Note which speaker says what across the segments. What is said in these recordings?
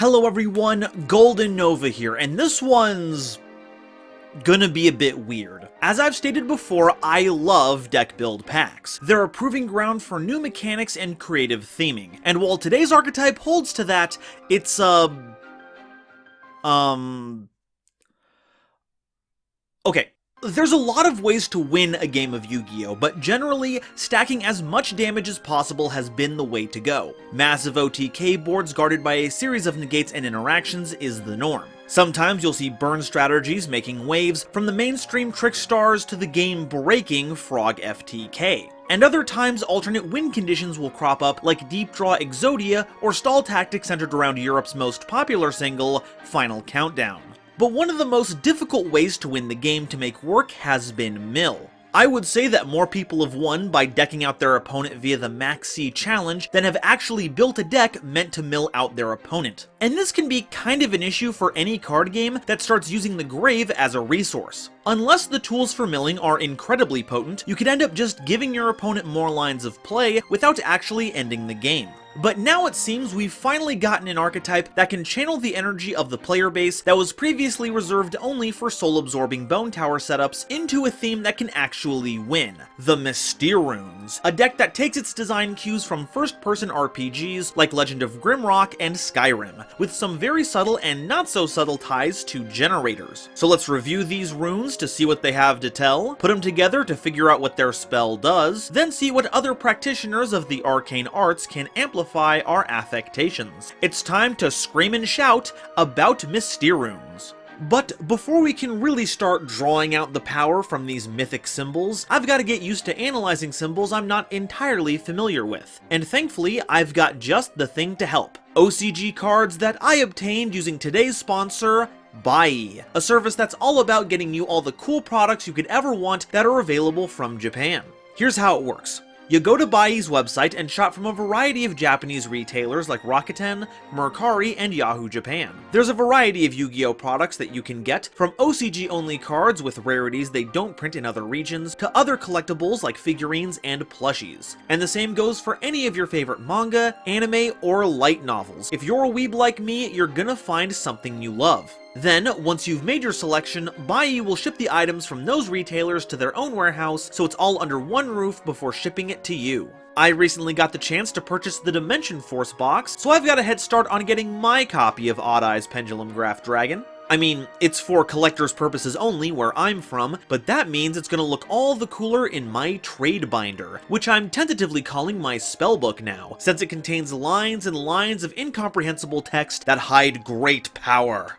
Speaker 1: Hello everyone, GoldenNova here, and this one's gonna be a bit weird. As I've stated before, I love deck build packs. They're a proving ground for new mechanics and creative theming, and while today's archetype holds to that, it's okay. There's a lot of ways to win a game of Yu-Gi-Oh, but generally, stacking as much damage as possible has been the way to go. Massive OTK boards guarded by a series of negates and interactions is the norm. Sometimes you'll see burn strategies making waves, from the mainstream Trick Stars to the game-breaking Frog FTK. And other times, alternate win conditions will crop up like Deep Draw Exodia or stall tactics centered around Europe's most popular single, Final Countdown. But one of the most difficult ways to win the game to make work has been mill. I would say that more people have won by decking out their opponent via the Max C challenge than have actually built a deck meant to mill out their opponent. And this can be kind of an issue for any card game that starts using the grave as a resource. Unless the tools for milling are incredibly potent, you could end up just giving your opponent more lines of play without actually ending the game. But now it seems we've finally gotten an archetype that can channel the energy of the player base that was previously reserved only for soul-absorbing Bone Tower setups into a theme that can actually win. The Mysterunes, a deck that takes its design cues from first-person RPGs like Legend of Grimrock and Skyrim, with some very subtle and not-so-subtle ties to generators. So let's review these runes to see what they have to tell, put them together to figure out what their spell does, then see what other practitioners of the arcane arts can amplify our affectations. It's time to scream and shout about Mysterunes. But before we can really start drawing out the power from these mythic symbols, I've got to get used to analyzing symbols I'm not entirely familiar with. And thankfully, I've got just the thing to help. OCG cards that I obtained using today's sponsor, Buyee, a service that's all about getting you all the cool products you could ever want that are available from Japan. Here's how it works. You go to Buyee's website and shop from a variety of Japanese retailers like Rakuten, Mercari, and Yahoo Japan. There's a variety of Yu-Gi-Oh products that you can get, from OCG-only cards with rarities they don't print in other regions, to other collectibles like figurines and plushies. And the same goes for any of your favorite manga, anime, or light novels. If you're a weeb like me, you're gonna find something you love. Then, once you've made your selection, Buyee will ship the items from those retailers to their own warehouse, so it's all under one roof before shipping it to you. I recently got the chance to purchase the Dimension Force box, so I've got a head start on getting my copy of Odd-Eye's Pendulum Graph Dragon. I mean, it's for collector's purposes only where I'm from, but that means it's gonna look all the cooler in my trade binder, which I'm tentatively calling my spellbook now, since it contains lines and lines of incomprehensible text that hide great power.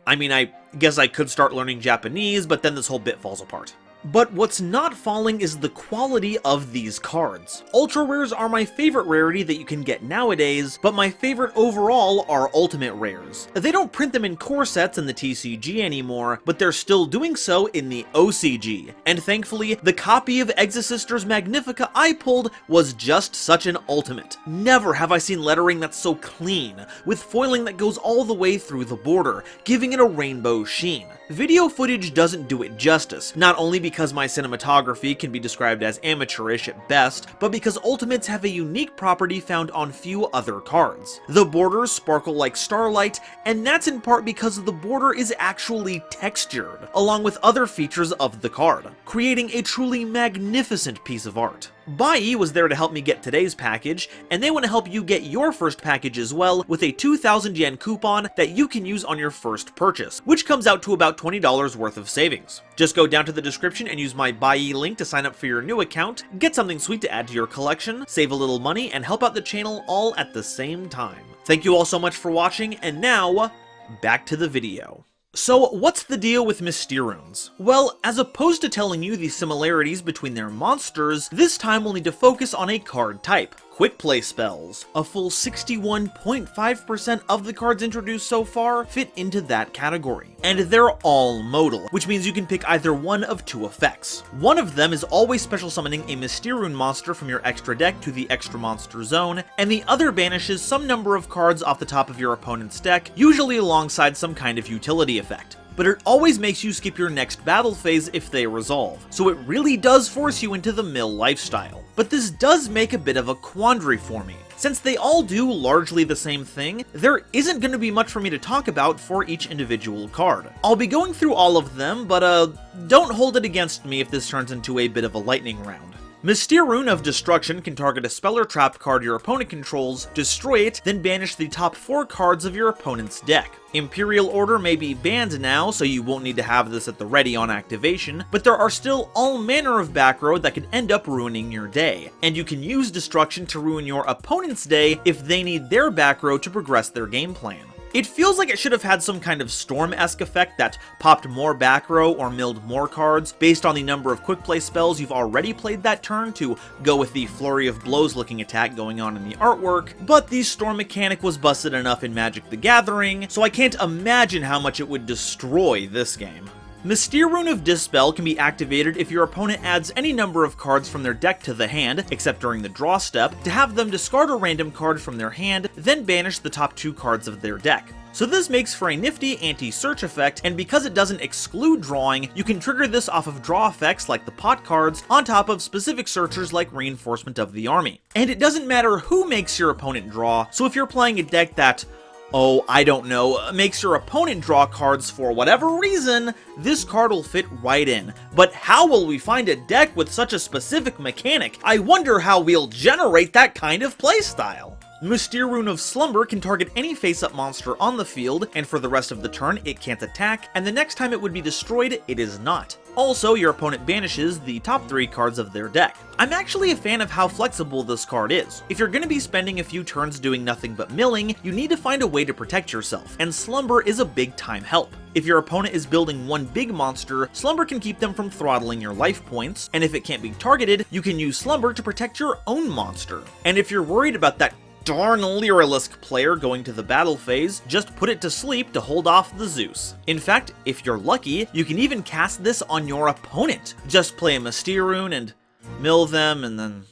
Speaker 1: I mean, I guess I could start learning Japanese, but then this whole bit falls apart. But what's not falling is the quality of these cards. Ultra rares are my favorite rarity that you can get nowadays, but my favorite overall are ultimate rares. They don't print them in core sets in the TCG anymore, but they're still doing so in the OCG. And thankfully, the copy of Exosisters Magnifica I pulled was just such an ultimate. Never have I seen lettering that's so clean, with foiling that goes all the way through the border, giving it a rainbow sheen. Video footage doesn't do it justice, not only because my cinematography can be described as amateurish at best, but because ultimates have a unique property found on few other cards. The borders sparkle like starlight, and that's in part because the border is actually textured, along with other features of the card, creating a truly magnificent piece of art. Buyee was there to help me get today's package, and they want to help you get your first package as well with a 2,000 yen coupon that you can use on your first purchase, which comes out to about $20 worth of savings. Just go down to the description and use my Buyee link to sign up for your new account, get something sweet to add to your collection, save a little money, and help out the channel all at the same time. Thank you all so much for watching, and now, back to the video. So, what's the deal with Mysterunes? Well, as opposed to telling you the similarities between their monsters, this time we'll need to focus on a card type. Quick play spells. A full 61.5% of the cards introduced so far fit into that category. And they're all modal, which means you can pick either one of two effects. One of them is always special summoning a Mysterune monster from your extra deck to the extra monster zone, and the other banishes some number of cards off the top of your opponent's deck, usually alongside some kind of utility effect. But it always makes you skip your next battle phase if they resolve, so it really does force you into the mill lifestyle. But this does make a bit of a quandary for me. Since they all do largely the same thing, there isn't going to be much for me to talk about for each individual card. I'll be going through all of them, but don't hold it against me if this turns into a bit of a lightning round. Mysterune of Destruction can target a spell or trap card your opponent controls, destroy it, then banish the top 4 cards of your opponent's deck. Imperial Order may be banned now, so you won't need to have this at the ready on activation, but there are still all manner of back row that could end up ruining your day, and you can use Destruction to ruin your opponent's day if they need their back row to progress their game plan. It feels like it should have had some kind of Storm-esque effect that popped more back row or milled more cards based on the number of quick play spells you've already played that turn to go with the flurry of blows looking attack going on in the artwork, but the Storm mechanic was busted enough in Magic the Gathering, so I can't imagine how much it would destroy this game. Mysterune of Dispel can be activated if your opponent adds any number of cards from their deck to the hand, except during the draw step, to have them discard a random card from their hand, then banish the top 2 cards of their deck. So this makes for a nifty anti-search effect, and because it doesn't exclude drawing, you can trigger this off of draw effects like the pot cards, on top of specific searchers like Reinforcement of the Army. And it doesn't matter who makes your opponent draw, so if you're playing a deck that, I don't know, makes your opponent draw cards for whatever reason, this card will fit right in. But how will we find a deck with such a specific mechanic? I wonder how we'll generate that kind of playstyle. Mysterune of Slumber can target any face-up monster on the field, and for the rest of the turn it can't attack, and the next time it would be destroyed, it is not. Also, your opponent banishes the top 3 cards of their deck. I'm actually a fan of how flexible this card is. If you're going to be spending a few turns doing nothing but milling, you need to find a way to protect yourself, and Slumber is a big time help. If your opponent is building one big monster, Slumber can keep them from throttling your life points, and if it can't be targeted, you can use Slumber to protect your own monster. And if you're worried about that darn Lyrilisk player going to the battle phase, just put it to sleep to hold off the Zeus. In fact, if you're lucky, you can even cast this on your opponent. Just play a Mysterune and mill them, and then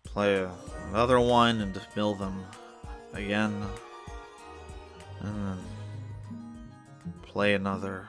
Speaker 1: play another one and mill them again, and then play another.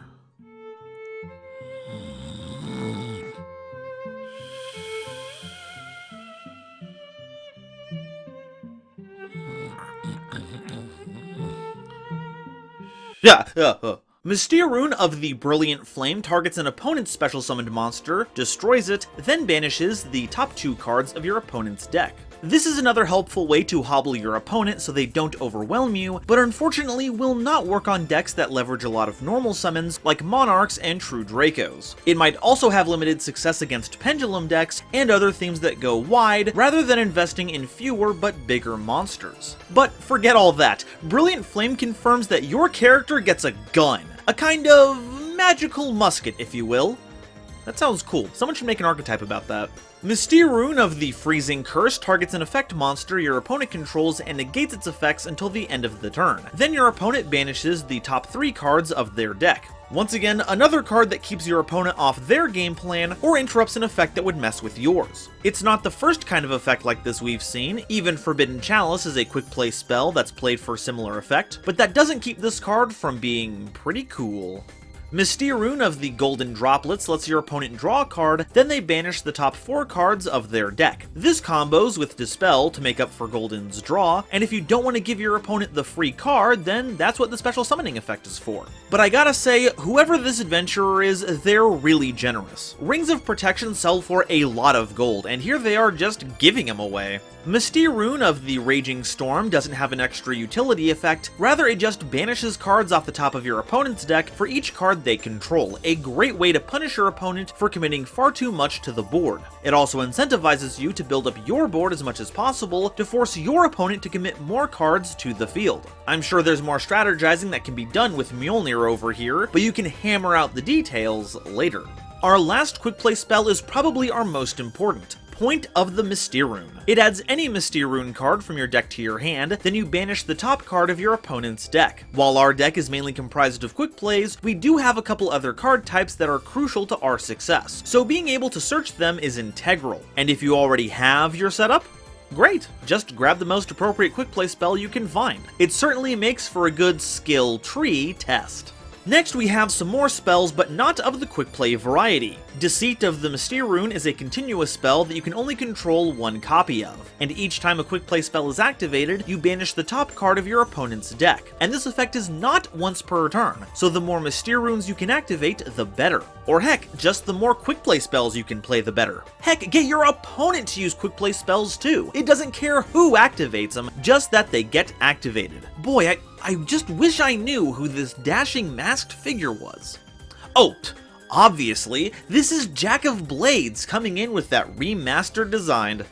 Speaker 1: Mysterune of the Brilliant Flame targets an opponent's special summoned monster, destroys it, then banishes the top 2 cards of your opponent's deck. This is another helpful way to hobble your opponent so they don't overwhelm you, but unfortunately will not work on decks that leverage a lot of normal summons like Monarchs and True Dracos. It might also have limited success against Pendulum decks and other themes that go wide, rather than investing in fewer but bigger monsters. But forget all that, Brilliant Flame confirms that your character gets a gun. A kind of magical musket, if you will. That sounds cool. Someone should make an archetype about that. Mysterune of the Freezing Curse targets an effect monster your opponent controls and negates its effects until the end of the turn. Then your opponent banishes the top 3 cards of their deck. Once again, another card that keeps your opponent off their game plan or interrupts an effect that would mess with yours. It's not the first kind of effect like this we've seen, even Forbidden Chalice is a quick play spell that's played for a similar effect, but that doesn't keep this card from being pretty cool. Mysterune of the Golden Droplets lets your opponent draw a card, then they banish the top 4 cards of their deck. This combos with Dispel to make up for Golden's draw, and if you don't want to give your opponent the free card, then that's what the special summoning effect is for. But I gotta say, whoever this adventurer is, they're really generous. Rings of Protection sell for a lot of gold, and here they are just giving them away. Mysterune of the Raging Storm doesn't have an extra utility effect, rather it just banishes cards off the top of your opponent's deck for each card they control, a great way to punish your opponent for committing far too much to the board. It also incentivizes you to build up your board as much as possible to force your opponent to commit more cards to the field. I'm sure there's more strategizing that can be done with Mjolnir over here, but you can hammer out the details later. Our last quick play spell is probably our most important. Point of the Mysterune. It adds any Mysterune card from your deck to your hand, then you banish the top card of your opponent's deck. While our deck is mainly comprised of quick plays, we do have a couple other card types that are crucial to our success, so being able to search them is integral. And if you already have your setup, great, just grab the most appropriate quick play spell you can find. It certainly makes for a good skill tree test. Next we have some more spells, but not of the quick play variety. Deceit of the Mysterune is a continuous spell that you can only control one copy of, and each time a quick play spell is activated, you banish the top card of your opponent's deck. And this effect is not once per turn, so the more Mysterunes you can activate, the better. Or heck, just the more quick play spells you can play, the better. Heck, get your opponent to use quick play spells too. It doesn't care who activates them, just that they get activated. Boy, I just wish I knew who this dashing masked figure was. Oh, obviously, this is Jack of Blades coming in with that remastered design.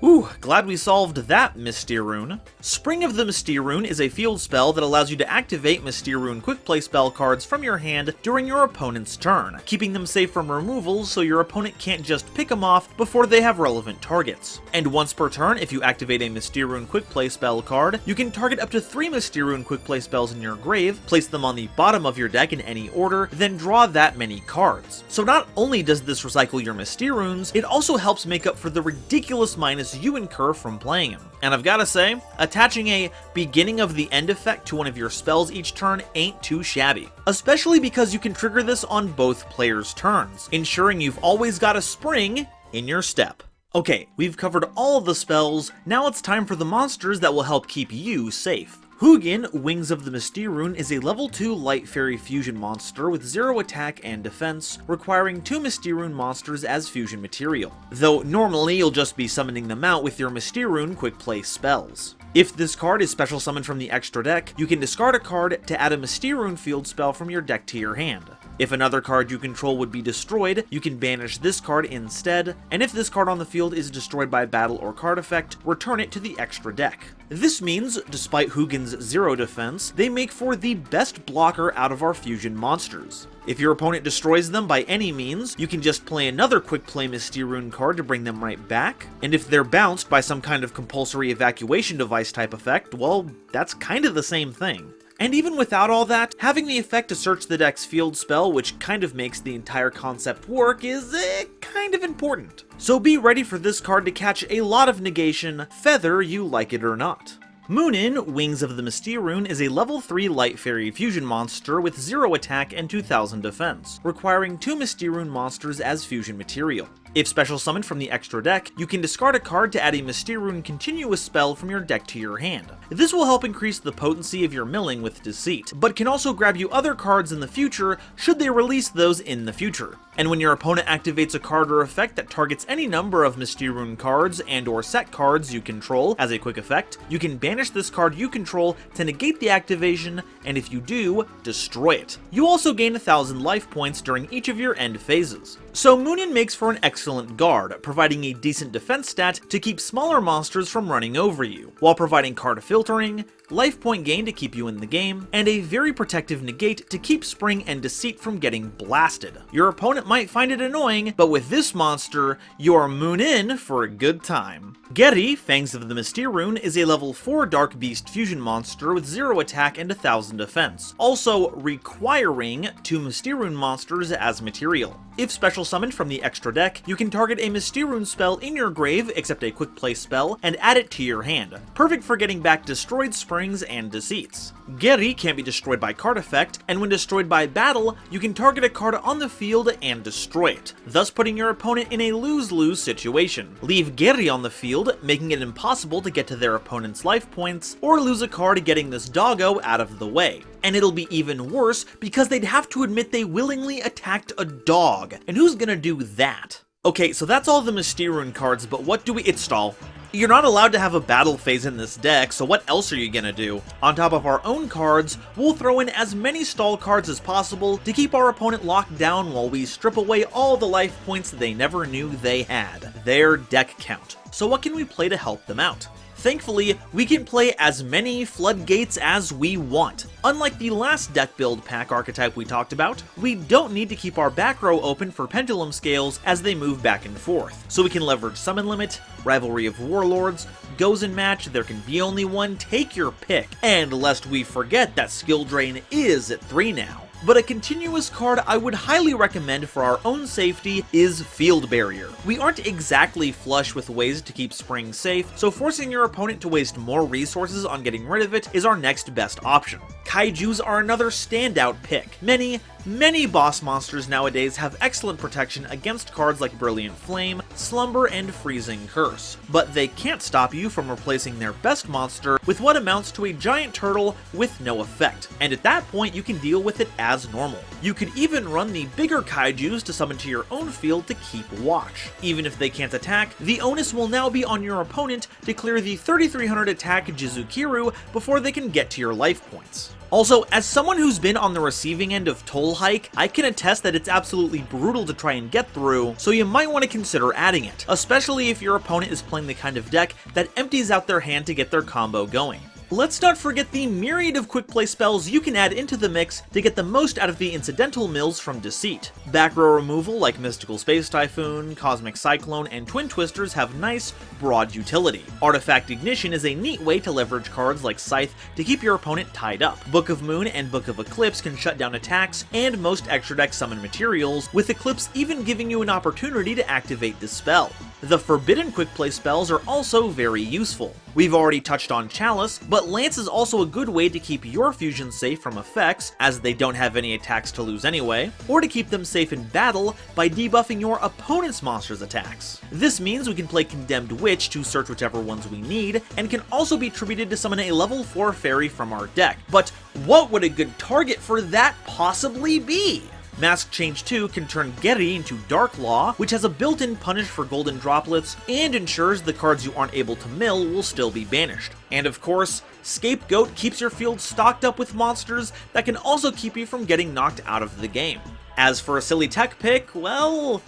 Speaker 1: Ooh, glad we solved that, Mysterune. Spring of the Mysterune is a field spell that allows you to activate Mysterune quick play spell cards from your hand during your opponent's turn, keeping them safe from removal so your opponent can't just pick them off before they have relevant targets. And once per turn, if you activate a Mysterune quick play spell card, you can target up to 3 Mysterune quick play spells in your grave, place them on the bottom of your deck in any order, then draw that many cards. So not only does this recycle your Mysterunes, it also helps make up for the ridiculous minus you incur from playing him. And I've gotta say, attaching a beginning of the end effect to one of your spells each turn ain't too shabby. Especially because you can trigger this on both players' turns, ensuring you've always got a spring in your step. Okay, we've covered all of the spells, now it's time for the monsters that will help keep you safe. Hugin, Wings of the Mysterune, is a level 2 Light Fairy fusion monster with 0 attack and defense, requiring 2 Mysterune monsters as fusion material, though normally you'll just be summoning them out with your Mysterune quick play spells. If this card is special summoned from the extra deck, you can discard a card to add a Mysterune field spell from your deck to your hand. If another card you control would be destroyed, you can banish this card instead, and if this card on the field is destroyed by battle or card effect, return it to the extra deck. This means, despite Hugin's 0 defense, they make for the best blocker out of our fusion monsters. If your opponent destroys them by any means, you can just play another quick play Mysterune card to bring them right back, and if they're bounced by some kind of compulsory evacuation device type effect, well, that's kind of the same thing. And even without all that, having the effect to search the deck's field spell, which kind of makes the entire concept work, is kind of important. So be ready for this card to catch a lot of negation, feather you like it or not. Moonin, Wings of the Mysterune, is a level 3 Light Fairy fusion monster with 0 attack and 2000 defense, requiring 2 Mysterune monsters as fusion material. If special summoned from the extra deck, you can discard a card to add a Mysterune continuous spell from your deck to your hand. This will help increase the potency of your milling with Deceit, but can also grab you other cards in the future should they release those in the future. And when your opponent activates a card or effect that targets any number of Mysterune cards and or set cards you control as a quick effect, you can banish this card you control to negate the activation, and if you do, destroy it. You also gain 1000 life points during each of your end phases. So Moonin makes for an excellent guard, providing a decent defense stat to keep smaller monsters from running over you, while providing card filtering, life point gain to keep you in the game, and a very protective negate to keep Spring and Deceit from getting blasted. Your opponent might find it annoying, but with this monster, you're Moonin for a good time. Geri, Fangs of the Mysterune, is a level 4 Dark Beast fusion monster with 0 attack and 1000 defense, also requiring 2 Mysterune monsters as material. If special summoned from the extra deck, you can target a Mysterune spell in your grave, except a quick play spell, and add it to your hand. Perfect for getting back destroyed Springs and Deceits. Geri can't be destroyed by card effect, and when destroyed by battle, you can target a card on the field and destroy it, thus putting your opponent in a lose-lose situation. Leave Geri on the field, making it impossible to get to their opponent's life points, or lose a card getting this doggo out of the way. And it'll be even worse because they'd have to admit they willingly attacked a dog, and who's gonna do that? Okay, so that's all the Mysterune cards, but what do we— it's stall. You're not allowed to have a battle phase in this deck, so what else are you gonna do? On top of our own cards, we'll throw in as many stall cards as possible to keep our opponent locked down while we strip away all the life points they never knew they had, their deck count. So what can we play to help them out? Thankfully, we can play as many floodgates as we want. Unlike the last deck build pack archetype we talked about, we don't need to keep our back row open for pendulum scales as they move back and forth, so we can leverage Summon Limit, Rivalry of Warlords, Goes and Match, There Can Be Only One, take your pick, and lest we forget that Skill Drain is at 3 now. But a continuous card I would highly recommend for our own safety is Field Barrier. We aren't exactly flush with ways to keep Spring safe, so forcing your opponent to waste more resources on getting rid of it is our next best option. Kaijus are another standout pick. Many, Many boss monsters nowadays have excellent protection against cards like Brilliant Flame, Slumber, and Freezing Curse, but they can't stop you from replacing their best monster with what amounts to a giant turtle with no effect, and at that point you can deal with it as normal. You could even run the bigger kaijus to summon to your own field to keep watch. Even if they can't attack, the onus will now be on your opponent to clear the 3300 attack Jizukiru before they can get to your life points. Also, as someone who's been on the receiving end of Toll Hike, I can attest that it's absolutely brutal to try and get through, so you might want to consider adding it, especially if your opponent is playing the kind of deck that empties out their hand to get their combo going. Let's not forget the myriad of quick play spells you can add into the mix to get the most out of the incidental mills from Deceit. Back row removal like Mystical Space Typhoon, Cosmic Cyclone, and Twin Twisters have nice, broad utility. Artifact Ignition is a neat way to leverage cards like Scythe to keep your opponent tied up. Book of Moon and Book of Eclipse can shut down attacks and most extra deck summon materials, with Eclipse even giving you an opportunity to activate the spell. The forbidden quick play spells are also very useful. We've already touched on Chalice, but Lance is also a good way to keep your fusions safe from effects, as they don't have any attacks to lose anyway, or to keep them safe in battle by debuffing your opponent's monster's attacks. This means we can play Condemned Witch to search whichever ones we need, and can also be attributed to summon a level 4 fairy from our deck. But what would a good target for that possibly be? Mask Change 2 can turn Getty into Dark Law, which has a built-in punish for golden droplets, and ensures the cards you aren't able to mill will still be banished. And of course, Scapegoat keeps your field stocked up with monsters that can also keep you from getting knocked out of the game. As for a silly tech pick, well,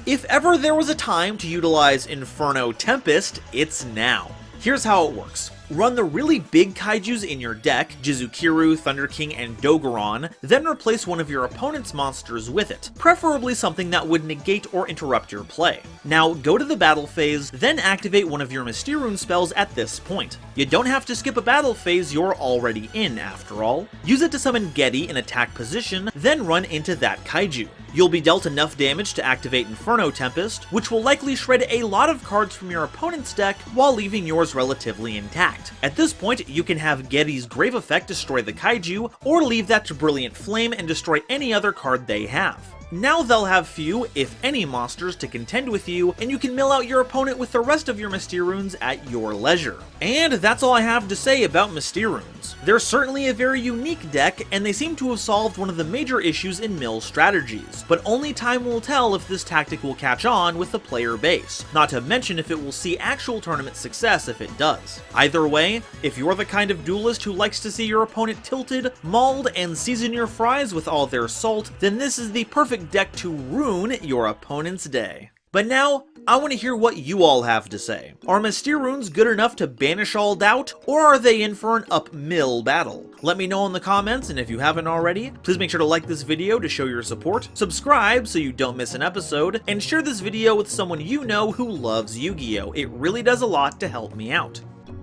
Speaker 1: if ever there was a time to utilize Inferno Tempest, it's now. Here's how it works. Run the really big kaijus in your deck, Jizukiru, Thunder King, and Dogoron, then replace one of your opponent's monsters with it, preferably something that would negate or interrupt your play. Now go to the battle phase, then activate one of your Mysterune Spells at this point. You don't have to skip a battle phase you're already in, after all. Use it to summon Getty in attack position, then run into that kaiju. You'll be dealt enough damage to activate Inferno Tempest, which will likely shred a lot of cards from your opponent's deck while leaving yours relatively intact. At this point, you can have Getty's Grave Effect destroy the kaiju, or leave that to Brilliant Flame and destroy any other card they have. Now they'll have few, if any, monsters to contend with you, and you can mill out your opponent with the rest of your Mysterunes at your leisure. And that's all I have to say about Mysterunes. They're certainly a very unique deck, and they seem to have solved one of the major issues in mill strategies, but only time will tell if this tactic will catch on with the player base, not to mention if it will see actual tournament success if it does. Either way, if you're the kind of duelist who likes to see your opponent tilted, mauled, and season your fries with all their salt, then this is the perfect deck to ruin your opponent's day. But now, I want to hear what you all have to say. Are Mysterunes good enough to banish all doubt, or are they in for an up-mill battle? Let me know in the comments, and if you haven't already, please make sure to like this video to show your support, subscribe so you don't miss an episode, and share this video with someone you know who loves Yu-Gi-Oh! It really does a lot to help me out.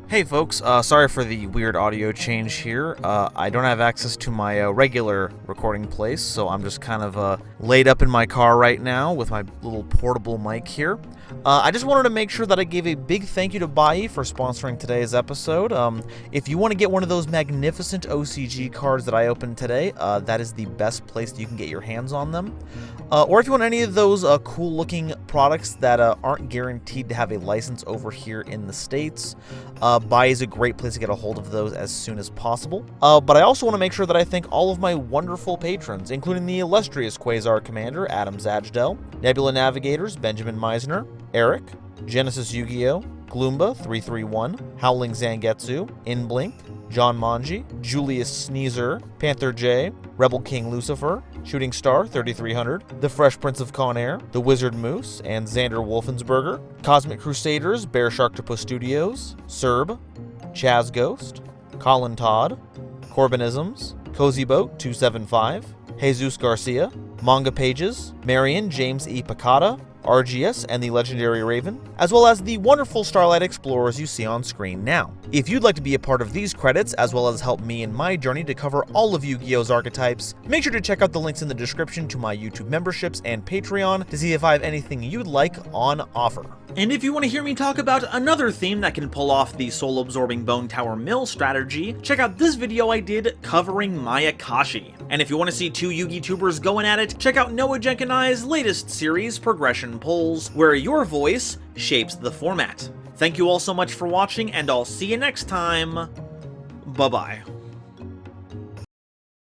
Speaker 2: Hey folks, sorry for the weird audio change here. I don't have access to my regular recording place, so I'm just kind of laid up in my car right now with my little portable mic here. I just wanted to make sure that I gave a big thank you to Buyee for sponsoring today's episode. If you want to get one of those magnificent OCG cards that I opened today, that is the best place that you can get your hands on them. Or if you want any of those cool looking products that aren't guaranteed to have a license over here in the States, Buyee is a great place to get a hold of those as soon as possible. But I also want to make sure that I thank all of my wonderful patrons, including the illustrious Quasar Commander, Adam Zajdel, Nebula Navigators, Benjamin Meisner, Eric, Genesis Yu-Gi-Oh!, Gloomba331, Howling Zangetsu, Inblink, John Manji, Julius Sneezer, Panther J, Rebel King Lucifer, Shooting Star 3300, The Fresh Prince of Conair, The Wizard Moose, and Xander Wolfensberger, Cosmic Crusaders, Bear Sharktopus Studios, Serb, Chaz Ghost, Colin Todd, Corbinisms, Cozy Boat 275, Jesus Garcia, Manga Pages, Marion James E. Picata, Arceus, and the legendary Raven, as well as the wonderful Starlight Explorers you see on screen now. If you'd like to be a part of these credits, as well as help me in my journey to cover all of Yu-Gi-Oh's archetypes, make sure to check out the links in the description to my YouTube memberships and Patreon to see if I have anything you'd like on offer.
Speaker 1: And if you want to hear me talk about another theme that can pull off the soul-absorbing Bone Tower Mill strategy, check out this video I did covering Mayakashi. And if you want to see two Yu-Gi tubers going at it, check out Noah latest series, Progression Polls, where your voice shapes the format. Thank you all so much for watching, and I'll see you next time. Bye-bye.